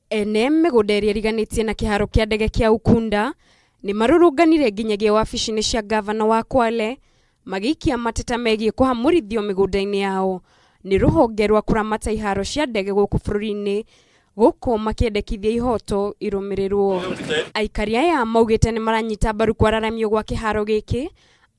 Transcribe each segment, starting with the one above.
Ene mĩgũnda ĩrĩa ĩriganĩtie na kĩharo kĩa ndege kĩa Ukunda nĩ marũrũnganire nginyagia wabici-inĩ cia gavana wa Kwale magĩikia mateta megiĩ kũhamũrithio mĩgũnda-inĩ yao nĩ rũhonge rwa kũramata iharo cia ndege gũkũ bũrũri-inĩ, gũkũ makĩendekithia ihoto irũmĩrĩrwo. Aikari aya maugĩte nĩ maranyita mbaru kwararamio gwa kĩharo gĩkĩ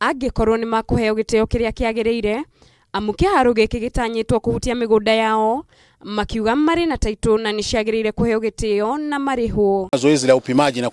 angĩkorwo nĩ makũheo gĩtĩo kĩrĩa kĩagĩrĩire, amu kĩharo gĩkĩ gĩtanyĩtwo kũhutia mĩgũnda yao, makiuga marĩ na taitũ na nĩciagĩrĩire kũheo gĩtĩo na marĩhwo. Zoezi la upimaji na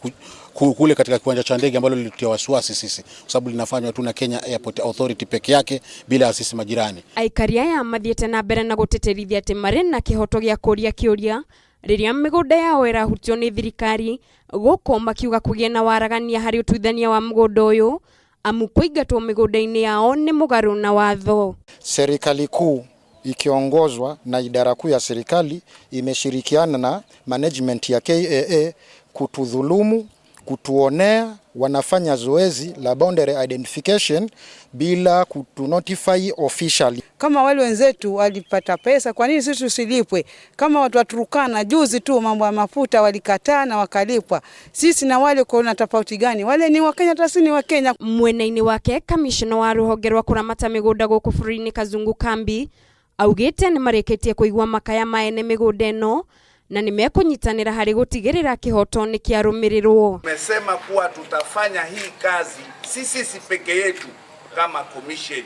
kule katika kiwanja cha ndege ambalo lilitia wasiwasi sisi, kwa sababu linafanywa tu na Kenya Airport Authority peke yake bila sisi majirani. Aikari aya mathiĩte na mbere na gũtĩtĩrithia atĩ marĩ na kĩhoto gĩa kũria kĩũria rĩrĩa mĩgũnda yao ĩrahutio nĩ thirikari, gũkũ makiuga kũgĩe na waragania harĩ ũtuithania wa mũgũnda ũyũ, amu kũingatwo mĩgũnda-inĩ yao nĩ mũgarũ na watho. Serikali kuu ikiongozwa na idara kuu ya serikali imeshirikiana na management ya KAA kutudhulumu, kutuonea. Wanafanya zoezi la boundary identification bila kutunotify officially. Kama wale wenzetu walipata pesa, kwa nini sisi tusilipwe? Kama watu wa Turkana juzi tu mambo ya mafuta walikataa na wakalipwa. Sisi na wale kuna tofauti gani? Wale ni wa Kenya, tasini wa Kenya. Mwena-inĩ wake kamishna wa rũhonge rwa kũramata mĩgũnda gũkũ bũrũri-inĩ Kazungu Kambi augĩte nĩ marĩkĩtie kũigua makaya ma ene mĩgũnda ĩno na nimekũnyitanĩra harĩ gũtigĩrĩra kĩhoto nĩ kĩarũmĩrĩrwo. Tumesema kuwa tutafanya hii kazi sisi peke yetu kama commission.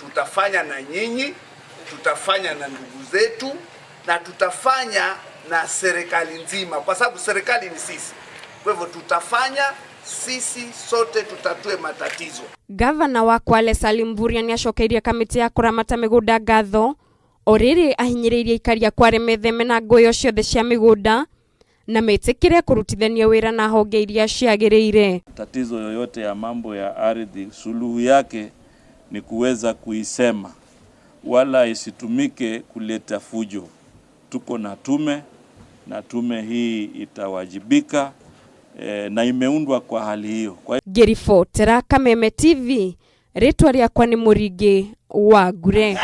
Tutafanya na nyinyi, tutafanya na ndugu zetu na tutafanya na serikali nzima, kwa sababu serikali ni sisi. Kwa hivyo tutafanya sisi sote, tutatue matatizo. Gavana wa Kwale Salim Mvurya nĩ acokeirie kamĩtĩ ya kũramata mĩgũnda ngatho orĩrĩ ahinyĩrĩirie aikari a Kwale metheme na ngũĩ ciothe cia mĩgũnda na metĩkĩre kũrutithania wĩra na honge iria ciagĩrĩire. Tatizo yoyote ya mambo ya ardhi, suluhu yake ni kuweza kuisema, wala isitumike kuleta fujo. Tuko na tume na tume hii itawajibika na imeundwa kwa hali hiyo. Ngĩribotera Kameme TV, rĩtwa rĩakwa nĩ Mũringi wa Ngure.